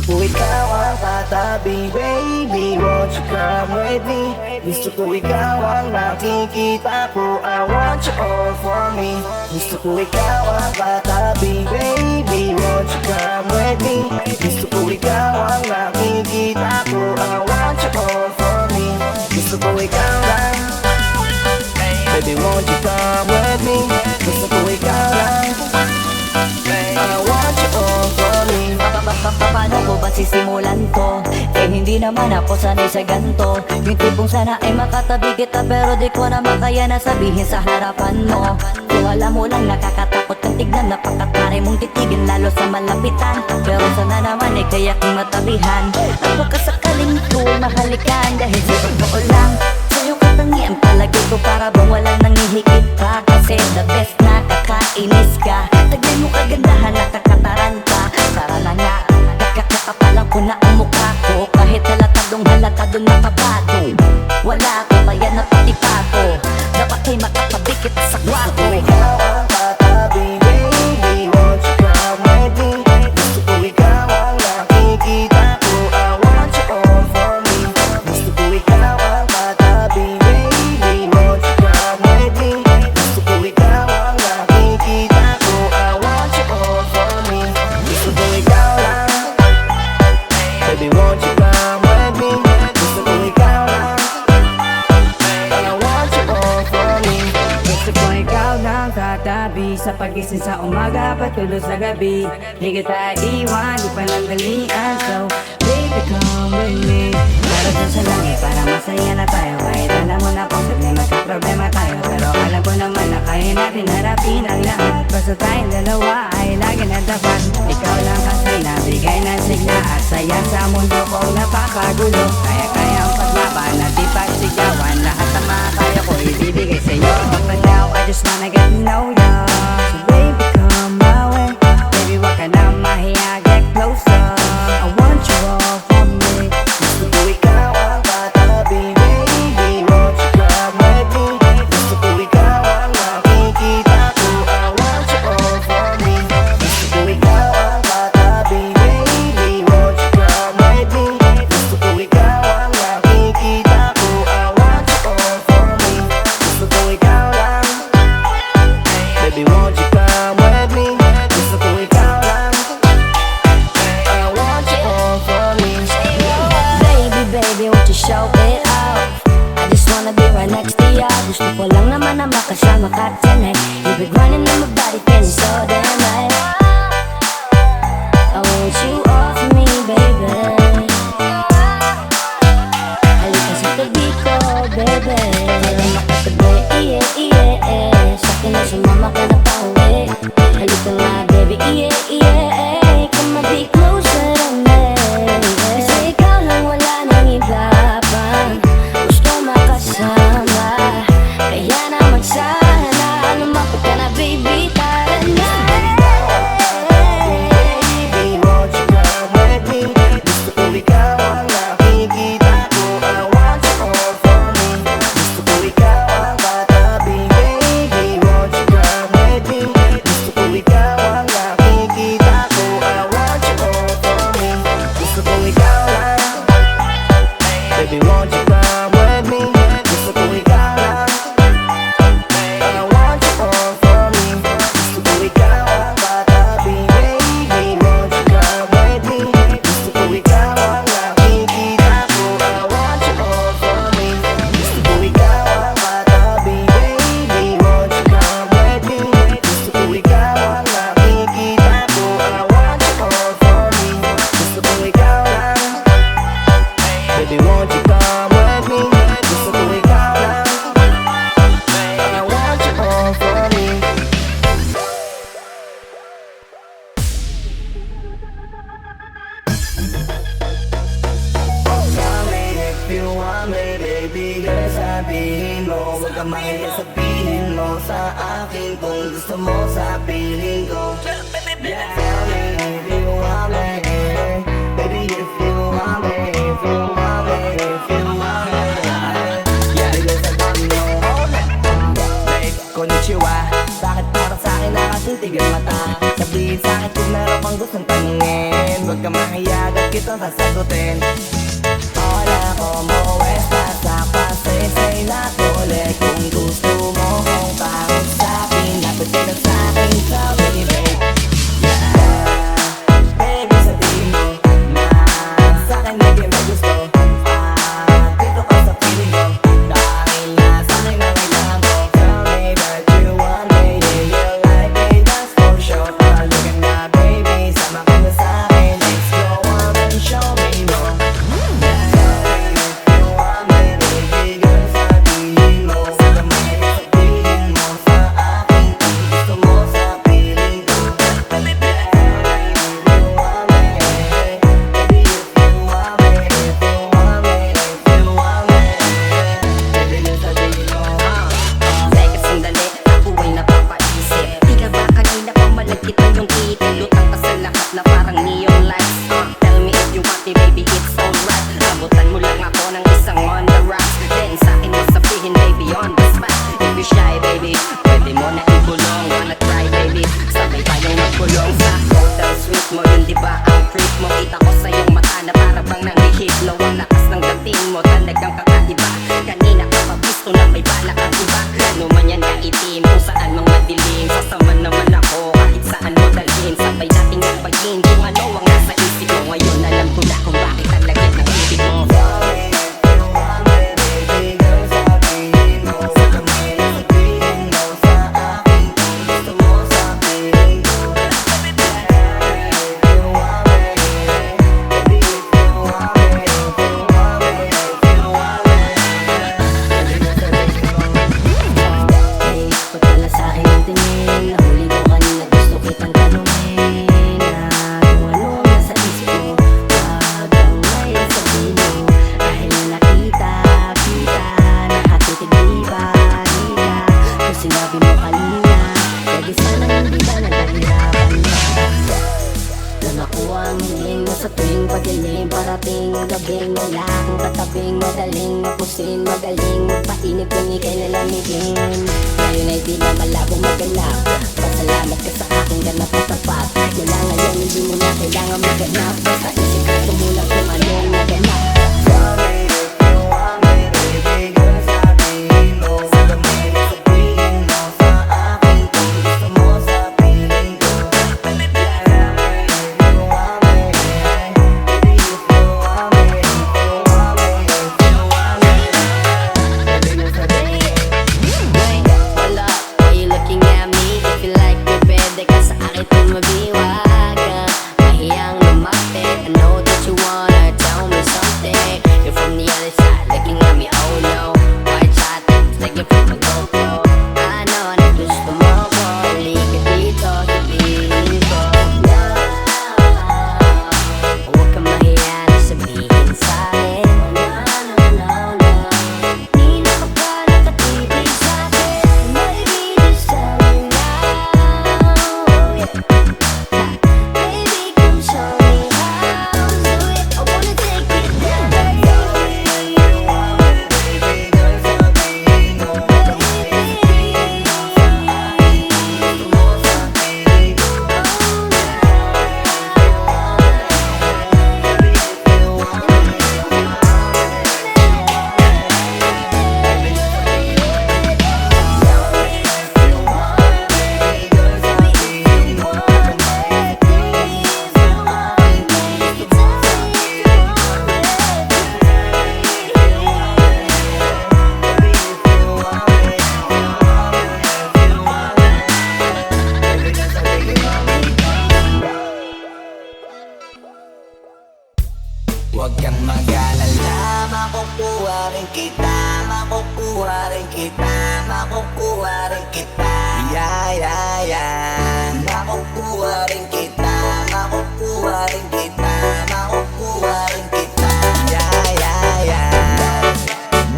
ko ikaw ang katabi, baby, won't you come with me? Gusto ko ikaw ang nakikita ko, I want you all for me. Gusto ko ikaw ang katabi, baby, won't you come with me? Gusto ko ikaw ang nakikita ko, I want you all for me. Gusto ko ikaw lang, baby, won't you come with me? Gusto ko ikaw lang, I want you all for me. Paano ko ba sisimulan to? Eh hindi naman ako sanay sa ganto. Yung tipong sana ay makatabi kita, pero di ko na makaya na sabihin sa harapan mo. Kung alam mo lang nakakatakot kang tignan, napakatari mong titigin lalo sa malapitan. Pero sana naman ay kaya kong matabihan. Ang pagkasakaling ko mahalikan, dahil sa totoo lang sa'yo katangian palagi ko, para bang walang nangihigit pa. Kasi the best na kakainis ka. Tagyan mo kagandahan, nakakataranta. Tara na nga, kakakapalang ko na ang mukha ko. Kahit halatadong nakabago, wala ko kaya napatipato. Dapat ay makapabikit sa kwarto. Ikaw ang katabi, baby, won't you come with me? Gusto ko ikaw ang nakikita ko, I want you all for me. Gusto ko ikaw ang katabi, baby, won't you come with me? Gusto ko ikaw ang nakikita ko, I want you all for me. Gusto ko ikaw lang, baby, won't you come with me? Gusto ko ikaw lang, I want you all for me. Gusto ko ikaw lang katabi, sa pagising sa umaga patulog sa gabi. Di kita iwan, di panandalian. So baby, come with me. Para dun sa langit, para masaya na tayo. Kahit alam mo na posible magka-problema tayo, pero alam ko naman na kaya natin harapin ang lahat. Basta tayong dalawa ay lagi na dapat. Ikaw lang kasi nabigay ng sigla at saya sa mundo kong napakagulo. Kaya ang paglaban at ipagsigawan, lahat ng mga kaya ko ibibigay sa'yo. But now I just wanna get to know ya. So baby, come my way. Baby, wag ka na mahiya, get closer. I want you all for me. Gusto ko ikaw ang katabi, baby, won't you come with me? Gusto ko ikaw ang nakikita ko, I want you all for me. Gusto ko ikaw ang katabi, baby, won't you come with me? Gusto ko ikaw ang nakikita ko, I want you all for me. Gusto ko ikaw lang, baby, won't you come with me? Gusto ko ikaw lang, I want you all for me. Baby, baby, won't you show it off? I just wanna be right next to ya. Gusto ko lang naman na makasama ka tonight. You've been running in my body, feeling so damn right. I want you all for me, baby. Halika sa tabi ko, baby. Kaya makatabi, iye, iye, sa'kin na sumama ka na pauwi. Halika nga, baby, iye, iye, come and be closer to me. Kasi ikaw lang, wala nang iba pa gusto makasama. Kaya naman sana lumapit ka na, baby, tara na. Baby, won't you come with me? Gusto ko ikaw ang nakikita ko, I want you all for me. Gusto ko ikaw ang katabi, baby, won't you come with me? Gusto ko ikaw ang nakikita ko, I want you all for me. Gusto ko ikaw lang, baby, won't you come with me? Gusto ko ikaw lang, I want you all for me. Gusto ko ikaw ang katabi, baby, won't you come with me? Gusto ko ikaw ang nakikita ko, I want you all for me. Gusto ko ikaw ang katabi, baby, won't you come with me? Gusto ko ikaw ang nakikita ko, I want you all for me. Gusto ko ikaw lang, baby, won't you come with me? Gusto ko ikaw lang, I want you all for me. Come if you want me, baby girl, sabihin mo. Huwag kang mahiya, sabihin mo sa akin kung gusto mo, sabihin ko. Yeah, tell me if you want me, baby, if you want me, if you want me, if you want me. Yeah, bigay sabihin mo. Babe, konnichiwa. Bakit parang sa'kin nakatitig ang mata? Sabihin sa'kin kung meron kang gustong tanungin. Huwag kang mahiya, kitang sasagutin. Hola, como estás? Napasay-say na ulit. Kung gusto mo kong kausapin, dapat ka lang sa'kin sabi, babe. Baby, sabihin mo na sa'kin di ka magusto. Dito ka sa piling ko, dahil nga sa'kin ang kailangan ko. Tell me that you want me, do you like me? That's for sure. Talaga na baby, sama ka na sa'kin. Let's go on and show me more. If you want me, baby girl, sabihin mo. Sa kamay, sabihin mo sa akin kung gusto mo sa piling ko. Teka sandali, ako ay napapaisip. Di ka ba kanina pa malagkit ang iyong itin? Lutang ka sa lahat na parang neon lights. Tell me if you want me, baby, it's alright. Abutan mo lang ako ng isang on the rocks. Then sa'kin mo sabihin, baby, on the spot. If you shy, baby, pwede mo na ibulong. Wanna try, baby, sabay tayong magkulong sa hotel suite mo. Yun diba ang trip mo? Kita ko sa iyong mata na para bang nanghihipno. Ang lakas ng dating mo, talagang kakaiba. Kanina ka pa gusto na may balak ang iba. Ano man yan kaitim, kung saan mang madilim. Sasama naman ako kahit saan mo dalhin. Sabay nating nagpagin kung ano ang nasa isip mo. Ngayon alam ko na kung bakit ang lagyan ng ibig mo. Hey, pagkala sa'kin ang tingin. Nahuli ko kanina, gusto kitang tanungin na kung ano ang nasa isip mo. Wag kang may sabihin mo. Dahil nakita, nakatitig di ba, kung sinabi mo kanina, pwede sana hindi ba nagkahirapan ka? Nang nakuha ang hiling mo sa tuwing padilim. Parating ang gabing wala akong katabing. Madaling mapusin, magaling magpainip kung ikay nalamigin. Ngayon ay di na malabong maganap. Pasalamat ka sa akin, ganap at tapat. Mula ngayon hindi mo na kailangan maganap. Basta isip ka tumulang kung anong naganap. Wait, hold up, why you looking at me? If you like me, pwede ka sa akin tumabiwag. Mahiyang lumapit, I know that you wanna tell me something. You're from the other side, looking at me, oh no. White shot, taking from the GoPro. I know na gusto mo ko, halika dito, sabihin ko. Huwag kang mahiya na sabihin sa'kin. Di na ka ba nakatibig sa'kin? Maybe just tell me now. Baby, come show me how to do it. I wanna take it down. Huwag kang mag-alala, makukuha rin kita, makukuha rin kita, makukuha rin kita. Yeah, yeah, yeah. Makukuha rin kita, makukuha rin kita, makukuha rin kita. Yeah, yeah, yeah.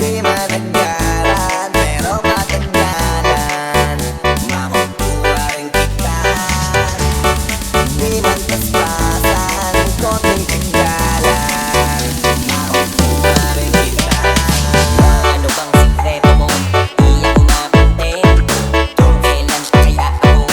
Di matagalan, pero matagalan. Makukuha rin kita. Di man paspasan, konting tinggalan. Makukuha rin kita. Ano bang sikreto mo? Di ako mapintin. Kung kailan siya kaya ako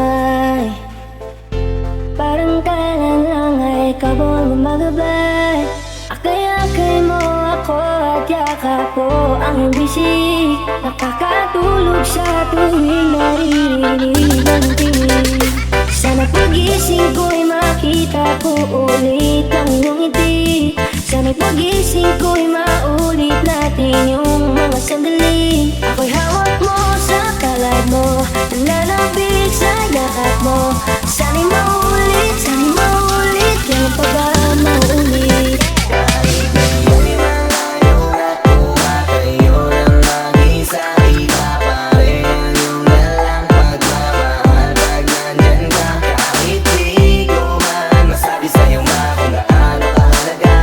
may parang kailan lang ay ikaw ang gumagabay. Akay-akay mo ako at yakap ko ang iyong bisig. Nakakatulog sa tuwing naririnig ang tinig. Sana pagising ko'y makita ko ulit ang iyong ngiti. Sana'y pagising ko'y maulit natin yung mga sandali. Ako'y hawak mo sa kalad mo, nananabig sa yakap mo. Sana'y maulit yung pagmamaulit. Kahit ngayon malayo na kumatayo ng mag-isa, iba pa rin ang iyong dalang pagmamahal pag nandyan ka. Kahit di ko man masabi sa'yo ma kung gaano kahalaga,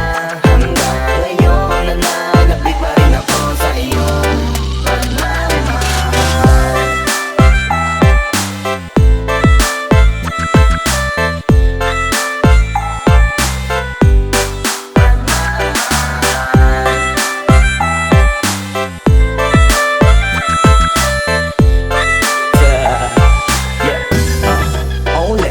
hanggang ngayon nananabik pa rin ako sa iyong pagmamahal. Ole.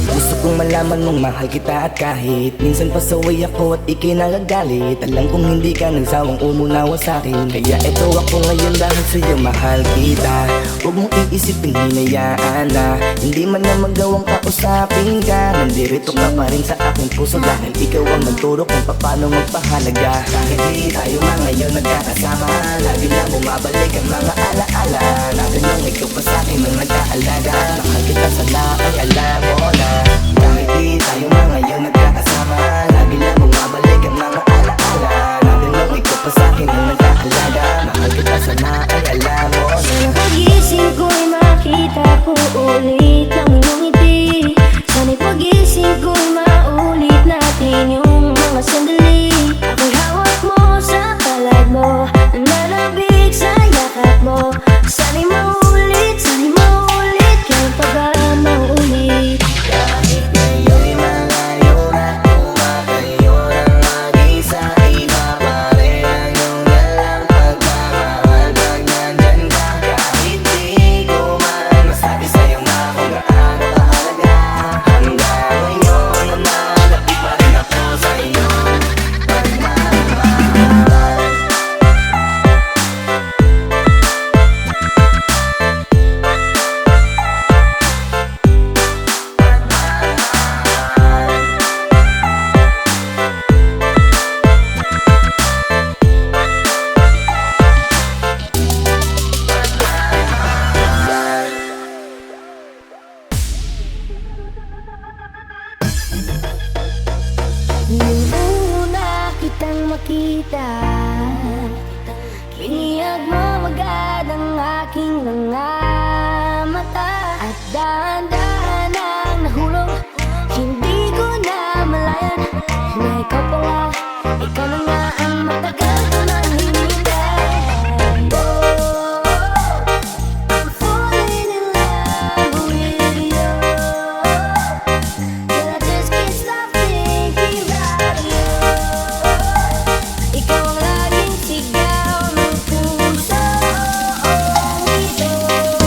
Gusto kong malaman mong mahal kita at kahit minsan pasaway ako at ikay nagagalit, alam kong hindi ka nagsawang umunawa sa'kin. Kaya eto ako ngayon dahil sa'yo mahal kita. Huwag mong iisipin hinayaan na hindi man na magawang kausapin ka. Nandirito ka pa rin sa aking puso dahil ikaw ang nagturo kung paano magpahalaga. Kahit di tayo man ngayon nagkakasama, lagi na bumabalik ang mga alaala natin nung ikaw pa sa'kin ang nag-aalaga. Mahal kita sana ay alam mo na. Kahit di tayo man ngayon nagkakasama, lagi na bumabalik ang mga alaala natin nung ikaw pa sa'kin ang nag-aalaga. Mahal kita sana ay alam mo na. Sana pagising ko'y makita ko ulit ang iyong ngiti. Sana'y pagising ko'y maulit natin yung mga sandali. Ako'y hawak mo sa palad mo, nananabik sa yakap mo. Sana'y maulit yung pagmamaulit. Kahit ngayon'y malayo na kumatayo ng mag-isa, iba pa rin ang iyong dalang pagmamahal pag nandyan ka. Kahit di ko man masabi sa'yo ma kung gaano kahalaga, hanggang ngayon nananabik pa rin ako sa iyong pagmamahal. Nung una kitang makita, kiniyag mo agad ang aking mga mata. At dahan-dahan ang nahulog, hindi ko na malayan na ikaw pala, ikaw na nga ang matagal ko nang hinintay. Oh, I'm falling in love with you, and I just can't stop thinking about you. Ikaw ang laging sigaw ng puso ito.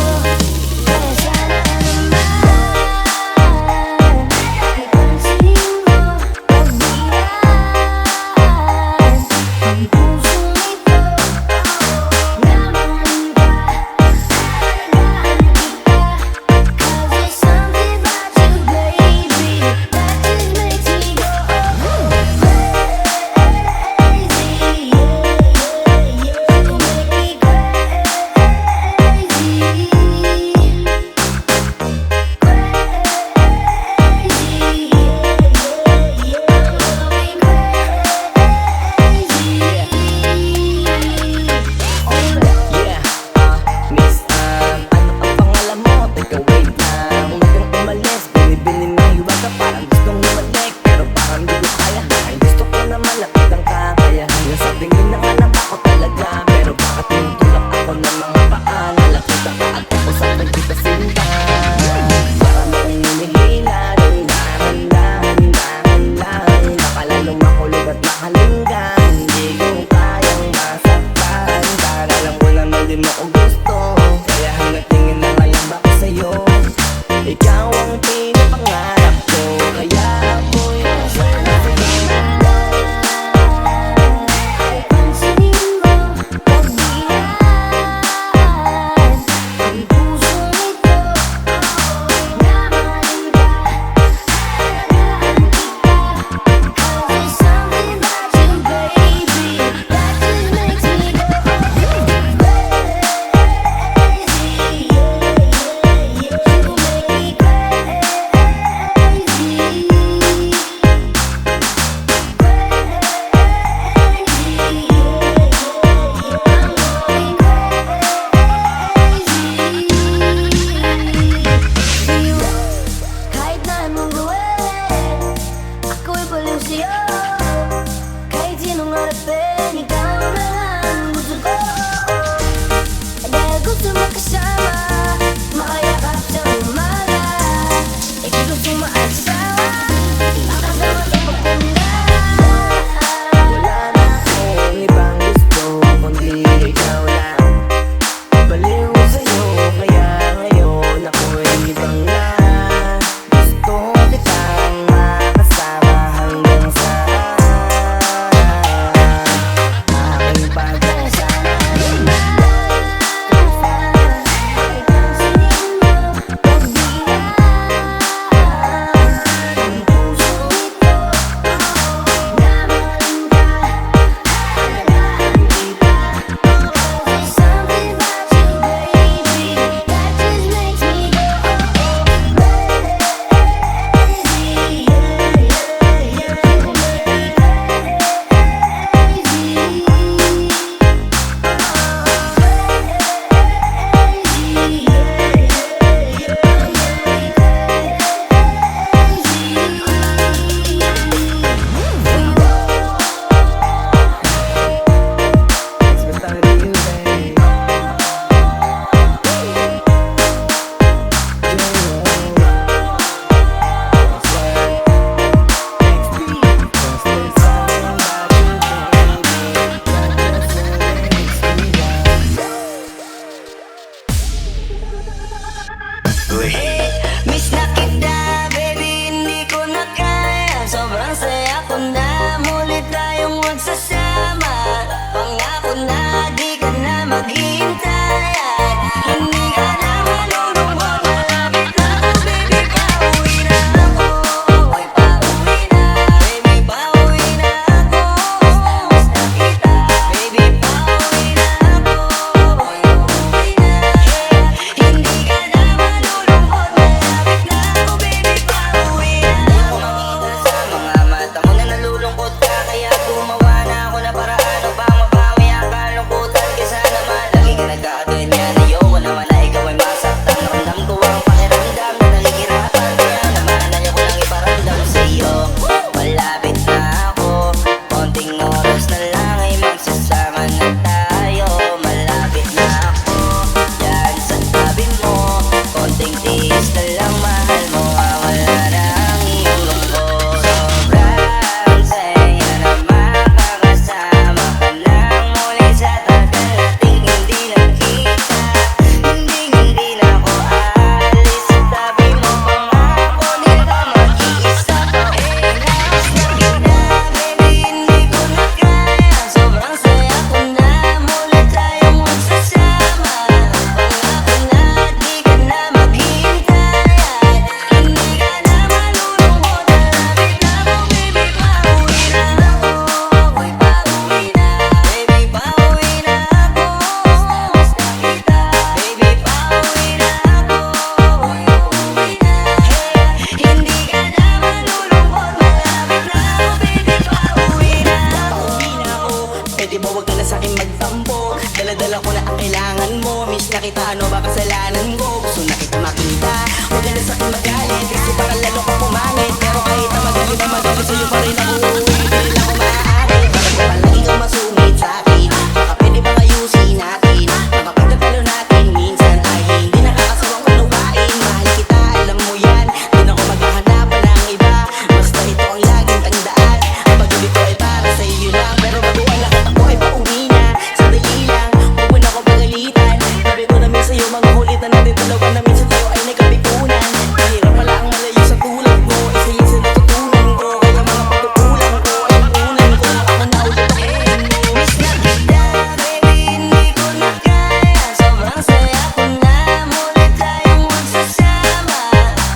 Pero sa'yo pa rin ako uuwi, di nila ako maaari. Bakit ka palagi kang masungit sa'kin? Baka pwede bang ayusin natin? Baka pagkatalo natin minsan ay hindi nakakasawang kalukain. Mahal kita, alam mo yan, di na ako maghahanapan ng iba. Basta ito ang laging tandaan, ang pag-ibig ko ay para sa iyo lang. Pero bago ang lahat ako ay pauwi na. Sandali lang, huwag mo na ako pagalitan. Sabi ko namin sa'yo mga kulit na natin dalawa na minsan tayo ay nagkabigunan. Mahirap wala ang malayo sa tulad mo, isa yun sa natutunan ko. Kaya mga pagkukulang ko ay unan ko. Ako na ulit ako Miss na kita, baby, hindi ko na kaya. Sobrang saya ko na, muli tayong magsasama.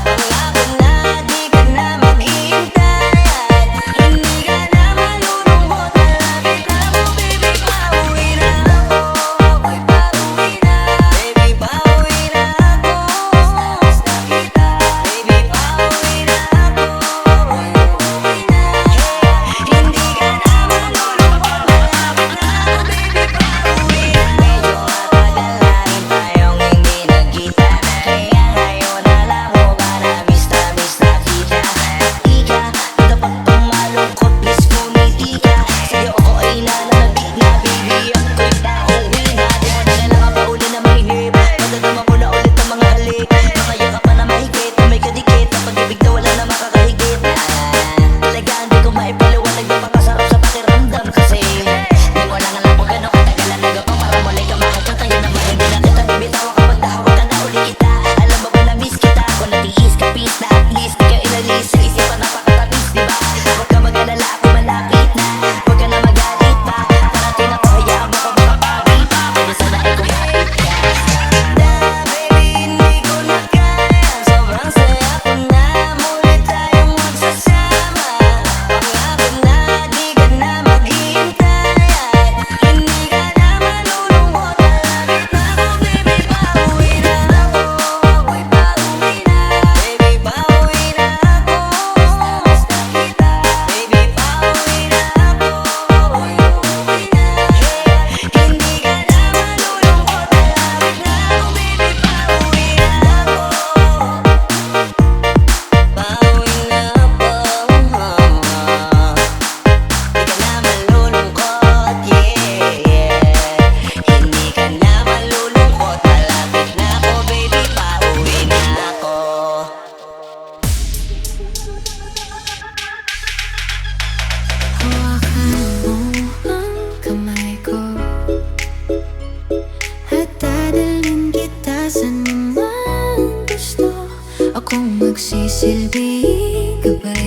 Pangako na, di ka na maghihintay. At hindi ka na malulungkot. Malapit na ako, baby, pauwi na ako. Ako'y pauwi na, baby, pauwi na ako. Miss na kita, baby, pauwi na ako. Ako'y uuwi na, hindi ka na malulungkot. Malapit na ako, baby, pauwi na. Medyo matagal na rin tayong hindi nagkita. Kaya ngayon alam mo ba na miss na kita. Di ka dapat pang malungkot, please kumiti ka. Sa'yo ako ay nananabik na, baby, ako'y pauwi na. Di mo na lang pauli na mahigip. Madadama ko na ulit ang mga halik. Mga yakap pa na mahigit, na may kadikit. Ang pag-ibig na wala na makakahigit. Talaga hindi ko maipaliwanag, napakasarap sa pakiramdam. Kasi di mo lang alam kung gano'ng katagal ang nagapang para muli ka makagkang. Tayo naman hindi na kita bibitaw. Kapag nahawag ka na uli kita, alam mo ba na miss kita? Kung natiis ka, peace na at least di ka inalis. Sa isipan napakatamis, diba? Huwag ka mag-alala, ako malapit na. Huwag ka na magalit pa. Parating ako, hayaan mo ko makapagay pa. Pero sana ay kumapit ka. Baby, hindi ko na kaya. Sobrang saya ko na, muli tayong magsasama. Pangako na, di ka na maghihintay. At hindi ka na malulungkot. Malapit na ako, baby, pauwi na ako. Ako'y pauwi na, baby, pauwi na ako. Miss na kita, baby, pauwi na ako. Ako'y uuwi na, hindi ka na malulungkot. Malapit na ako, baby, pauwi na ako. Pauwi na po, di ka na malulungkot, yeah. Hindi ka na malulungkot, malapit na ako, baby, pauwi na ako. Hawakan mo ang kamay ko at dadalhin kita saan naman gusto. Akong magsisilbing gabay